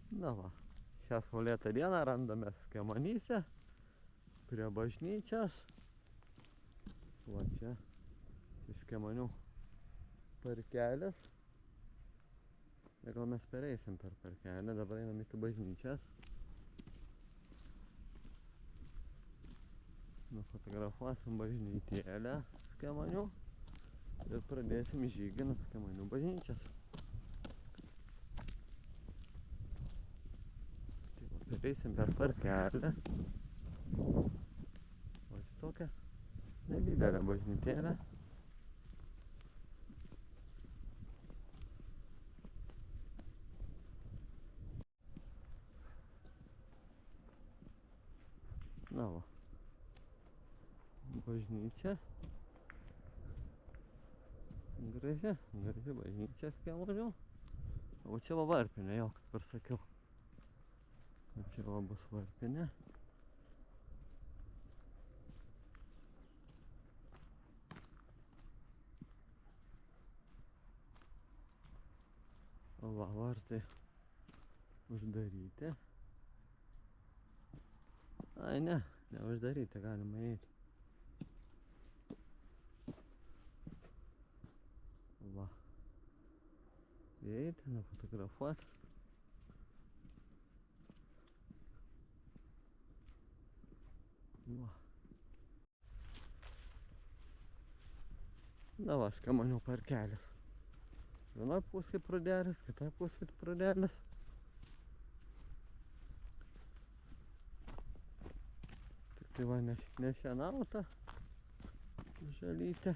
Na va, šią saulėtą dieną randamės Kemanyse, prie bažnyčios. Va čia iš Kemanių parkelis. Ir gal mes pereisim per parkelį, dabar einam iki bažnyčios. Nufotografuosim bažnytėlę Kemanių ir pradėsim žygį nuo Kemanių bažnyčios. Pereisim per parkelį. O čia tokia nedidelė bažnytėlė. Na va, bažnyčia. Graži bažnyčia Kemanių. O čia va varpinė, jau kaip ir sakiau. O čia va bus varpinė. O va, vartai uždaryti. Ai ne, neuždaryti, galima eiti. Va. Eiti, nufotografuoti. Va. Na va, Kemanių parkelis. Vienoj pusėje prūdelis, kitoj pusėje prūdelis. Tik tai va nešienauta, žalytė,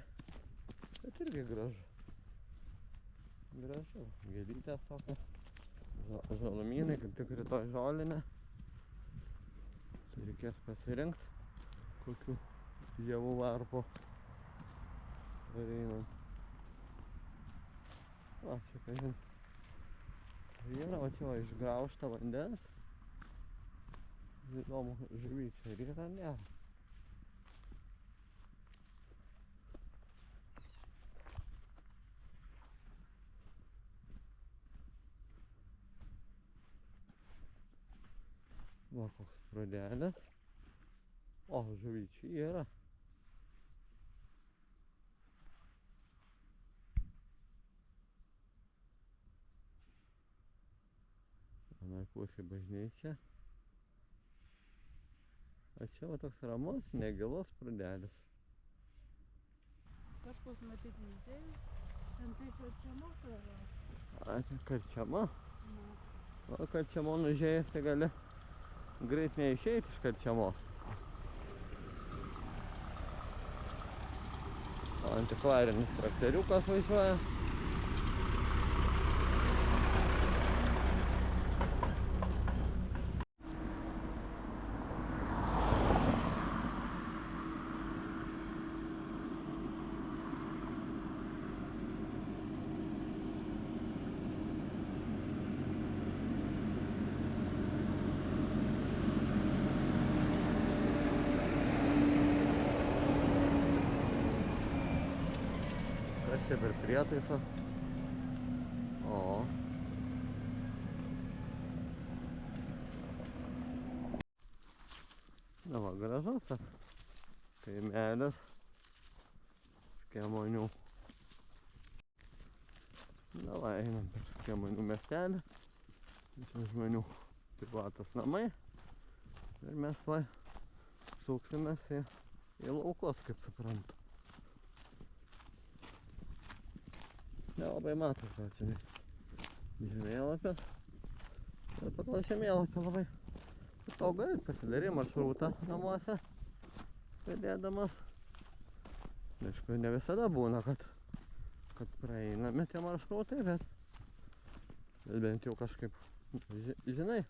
bet irgi gražu. Gražu, gėlytės tokia, žalumynai, kaip tik rytoj žolinė. Tai reikės pasirinkti, kokių javų varpo einam. O, čia kažin yra, o čia va išgraužta vandens. Įdomu, žuvyčių ir yra, ne. Va, koks prūdelis. O, žuvyčių yra. Vienoj pusėje bažnyčia. O čia va toks ramus, negilus prūdelis. Kažkoks matyt muziejus. Ten tai karčiama yra. A, čia karčiama? Na. O karčiamon užėjęs, tai gali greit neišeiti iš karčiamos. O antikvarinis traktoriukas važiuoja. Kas čia per prietaisas? O. Na va, gražus tas kaimelis Kemanių. Na va, einam per Kemanių miestelį. Čia žmonių privatus namai. Ir mes tuoj suksimės į laukus, kaip suprantu. Nelabai matos, gal čia žemėlapis. Ir pagal žemėlapį labai patogu eit, pasidarei maršrutą namuose, sėdėdamas. Aišku, ne visada būna, kad praeinami tie maršrutai, bet bent jau kažkaip, žinai,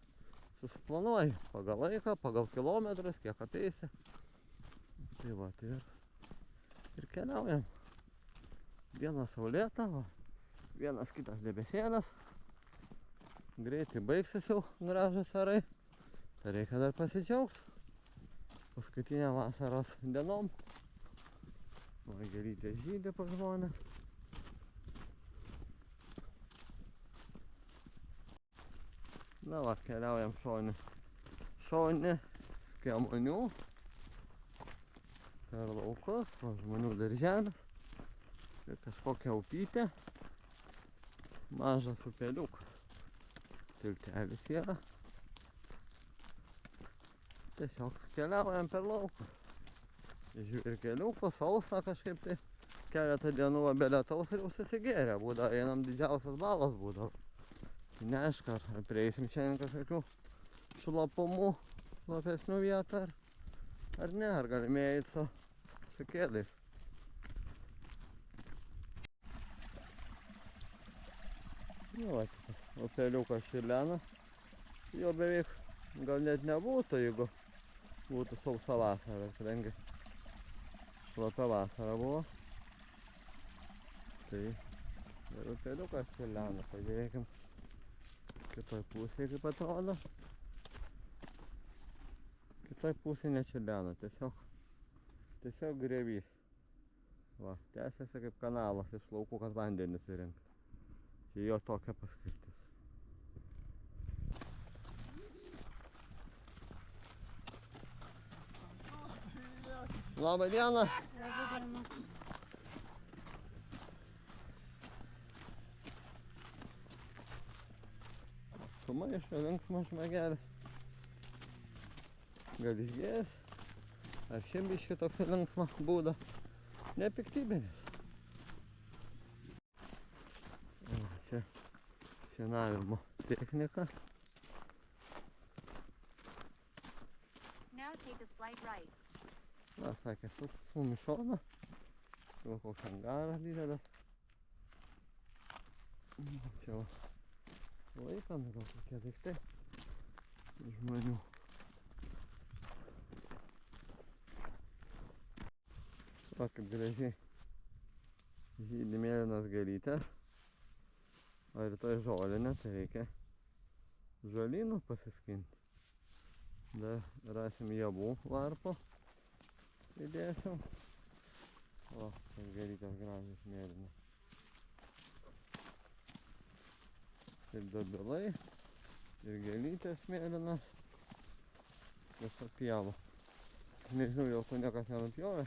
susiplanuoji pagal laiką, pagal kilometrus, kiek ateisi. Tai va, tai ir keliaujam. Viena saulėta, va, vienas kitas debesėlis. Greitai baigsis jau gražus orai. Tai reikia dar pasidžiaugti paskutinę vasaros dienom. Va, gėlytė žydi pas žmonės. Na va, keliaujam šonį Skemonių per laukus, va, žmonių darželis ir kažkokia upytė, mažas upeliukas, tiltelis yra. Tiesiog keliaujam per laukus. Ir keliukus, sausa kažkaip tai keletą dienų be lietaus ir jau susigėrė būdavo, einam didžiausias balas būdavo. Neaišku, ar prieisim šiandien kažkokių šlapumų, šlapesnių vietą, ar ne, ar galime eiti su kėdais. Nu, va, upeliukas Šilenas, jo beveik gal net nebūtų, jeigu būtų sausa vasara, kadangi šlapia vasara buvo. Tai ir upeliukas Šilenas, pažiūrėkim kitoj pusėje kaip atrodo. Kitoj pusėje ne Šilenas, tiesiog griovys. Va, tęsiasi kaip kanalas iš laukų, kad vandenį surinkti. Čia jo tokia paskirtis. Labą dieną! Labą dieną. Sumaišo linksmas žmogelis. Gal išgėjęs? Ar šiaip biškį toks linksmas būda? Nepiktybinis. Čia šienavimo technika. Now take a slight right. Na, sakė, sum į šoną. Čia koks angaras didelis. Čia laikomi gal kokie daiktai žmonių. Va, kaip gražiai žydi mėlynas gėlytės. O rytoj žolinė, tai reikia žolynų pasiskinti. Dar rasim javų varpo. Įdėsim. O, tas gėlytės gražiai mėlynas. Ir dobilai, ir gėlytės mėlynas. Visa pieva. Nežinau, jau ko niekas nenupjovė.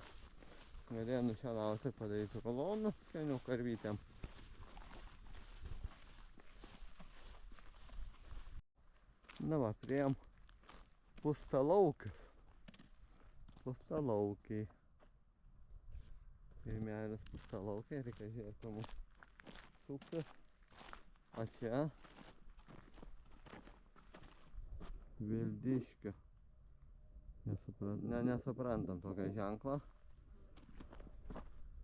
Norėjo nušienauti ir padaryti kolonų skanių karvytėm. Na va, priėjom Pustalaukius. Pustalaukiai. Kaimelis Pustalaukiai, reikia žiūrėti, kur mūsų suktis. O čia Vildiškių. Nesuprantam tokio ženklo.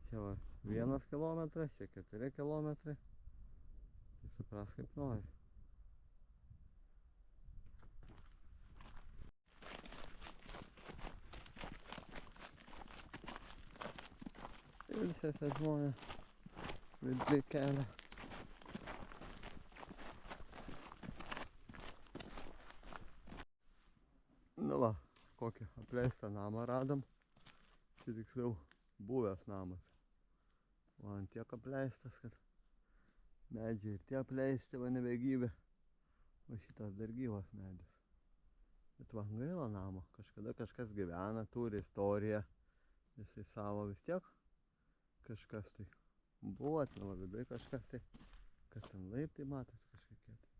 Čia va 1 kilometras, čia 4 kilometrai. Tai supras kaip nori. Ilsėse žmonės vidurį kelią. Nu va, kokį apleistą namą radom. Čia tiksliau buvęs namas. O ant tiek apleistas, kad medžiai ir tie apleisti, va nebegyvi. O šitas dar gyvas medis. Bet va, gaila namo. Kažkada kažkas gyvena, turi istoriją. Jisai savo vis tiek kažkas tai buvo, ten va viduje kažkas tai. Kas ten laiptai matos kažkokie tai.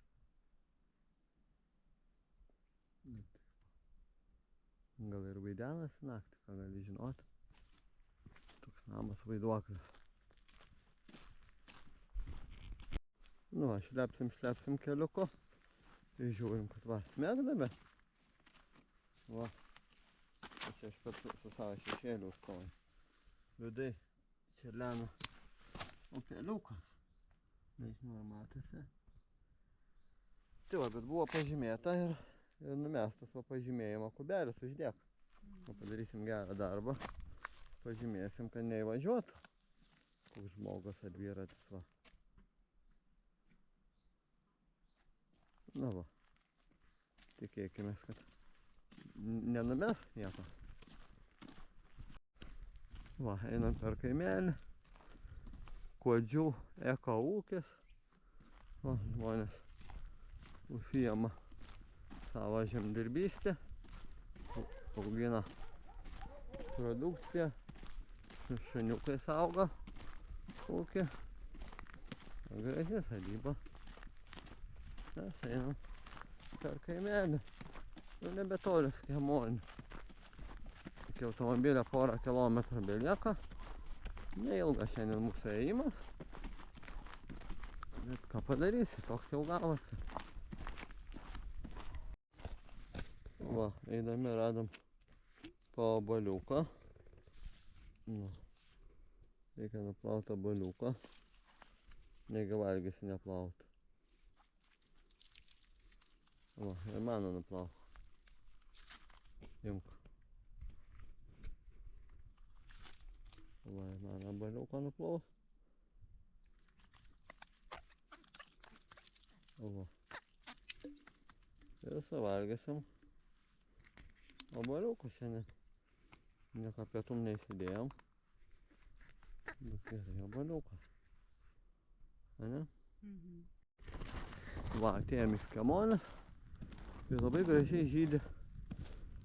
Gal ir vaidenasi naktį, ką gali žinoti. Toks namas vaiduoklis. Nu va, šlepsim keliuko. Ir žiūrim, kad va, smegdame. Va. Čia aš pats su savo šešėliu stoju. Vidai Čiurlėnų upeliukas. Nežinau, ar matosi. Tai va, bet buvo pažymėta ir numestas va pažymėjimo kubelis uždėk. Padarysim gerą darbą. Pažymėsim, kad neįvažiuotų. Koks žmogus ar dviratis va. Na va. Tikėkime, kad nenumes nieko. Va, einam per kaimelį. Kuodžių eko ūkis. Va, žmonės užsijama savo žemdirbystę, augina produkciją, su šuniukais auga ūkį. Graži sodyba. Mes einam per kaimelį. Jau nebetoli Skemonių. Iki automobilio porą kilometrų belieka. Neilgas šiandien mūsų ėjimas. Bet ką padarysi, toks jau gavosi. Va, eidami radom po obuoliuką. Nu, reikia nuplauti obuoliuką. Negi valgysi neplauti. Va, ir mano nuplauk. Imk. Va, ir mano obuoliuką nuplaus. Va. Ir suvalgysim obuoliuką šiandien. Nieko pietum neįsidėjom. Bet gerai obuoliuką. Ane? Va, atėjom į Skemones. Tai labai gražiai žydi.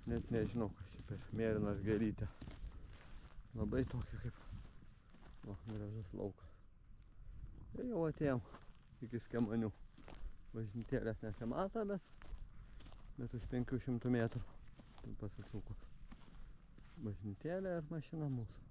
Net nežinau, kas čia per mėlynas gėlytė. Labai tokį kaip... Va, gražus laukas. Ir jau atėjom iki Skemonių. Bažnytėlės nesimato, bet už 500 metrų pasisukus. Bažnytėlė ir mašina mūsų.